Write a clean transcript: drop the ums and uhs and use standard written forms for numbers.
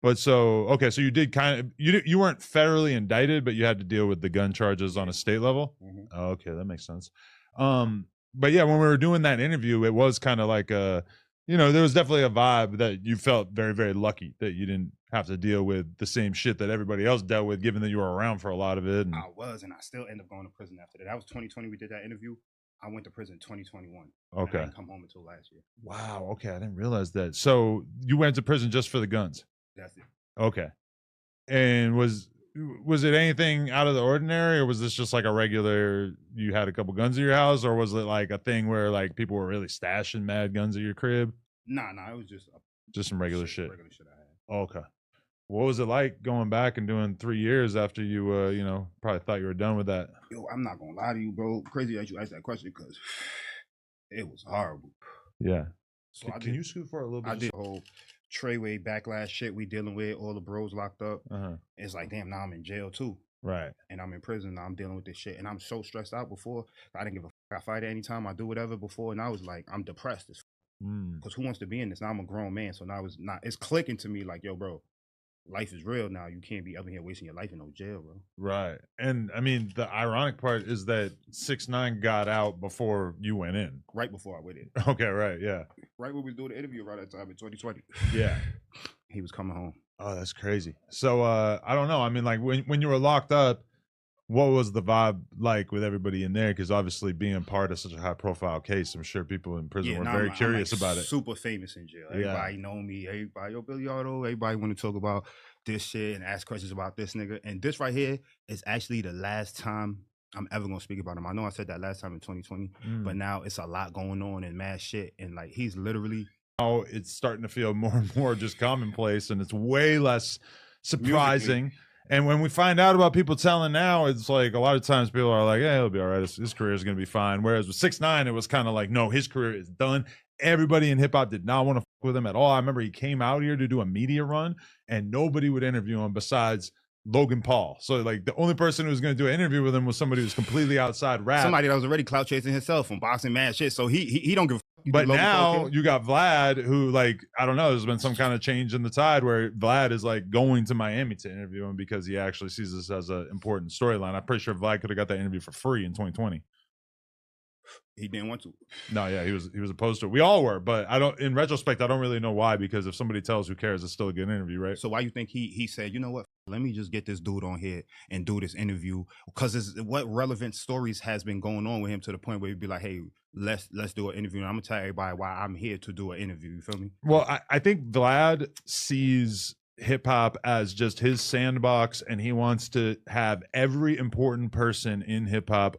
But so okay, so you did kind of you weren't federally indicted, but you had to deal with the gun charges on a state level. Oh, okay, that makes sense. But yeah, when we were doing that interview, it was kind of like a, there was definitely a vibe that you felt very, very lucky that you didn't have to deal with the same shit that everybody else dealt with, given that you were around for a lot of it. And I was, and I still end up going to prison after that. That was 2020. We did that interview. I went to prison 2021. Okay. I didn't come home until last year. Wow. Okay, I didn't realize that. So you went to prison just for the guns. That's it. Okay. And was it anything out of the ordinary, or was this just like a regular, you had a couple guns at your house, or was it like a thing where like people were really stashing mad guns at your crib? Nah, it was just some regular shit. Regular shit I had. Okay. What was it like going back and doing 3 years after you probably thought you were done with that? Yo, I'm not gonna lie to you, bro. Crazy that you asked that question, because it was horrible. Yeah. So can you scoot for a little bit? I did the whole Treyway backlash shit we dealing with, all the bros locked up. It's like, damn, now I'm in jail too. Right. And I'm in prison. Now I'm dealing with this shit. And I'm so stressed out. Before, I didn't give a fuck. I fight anytime, I do whatever before. And I was like, I'm depressed as because who wants to be in this? Now I'm a grown man. So now it's clicking to me like, yo, bro, life is real now. You can't be up in here wasting your life in no jail, bro. Right. And I mean, the ironic part is that 6ix9ine got out before you went in. Right before I went in. Okay, right, yeah. Right when we was doing the interview around that time in 2020. Yeah. He was coming home. Oh, that's crazy. So I don't know. I mean, like when you were locked up, what was the vibe like with everybody in there? Because obviously being part of such a high profile case, I'm sure people in prison were very curious about it. Super famous in jail. Everybody know me. Everybody, yo, Billy Otto. Everybody want to talk about this shit and ask questions about this nigga. And this right here is actually the last time I'm ever gonna speak about him. I know I said that last time in 2020, but now it's a lot going on and mad shit. And like, he's literally, it's starting to feel more and more just commonplace, and it's way less surprising. And when we find out about people telling now, it's like a lot of times people are like, "Yeah, he'll be all right. His career is going to be fine." Whereas with 6ix9ine, it was kind of like, "No, his career is done." Everybody in hip hop did not want to fuck with him at all. I remember he came out here to do a media run, and nobody would interview him besides Logan Paul. So like the only person who was going to do an interview with him was somebody who's completely outside rap, somebody that was already clout chasing himself from boxing mad shit. So he don't give a fuck. But now you got Vlad, who, like, I don't know, there's been some kind of change in the tide where Vlad is like going to Miami to interview him because he actually sees this as an important storyline. I'm pretty sure Vlad could have got that interview for free in 2020. He didn't want to. No, yeah, he was opposed to it. We all were, but I don't. In retrospect, I don't really know why, because if somebody tells, who cares? It's still a good interview, right? So why you think he said, you know what? Let me just get this dude on here and do this interview, because what relevant stories has been going on with him to the point where he'd be like, hey, let's do an interview. And I'm gonna tell everybody why I'm here to do an interview. You feel me? Well, I think Vlad sees hip hop as just his sandbox, and he wants to have every important person in hip hop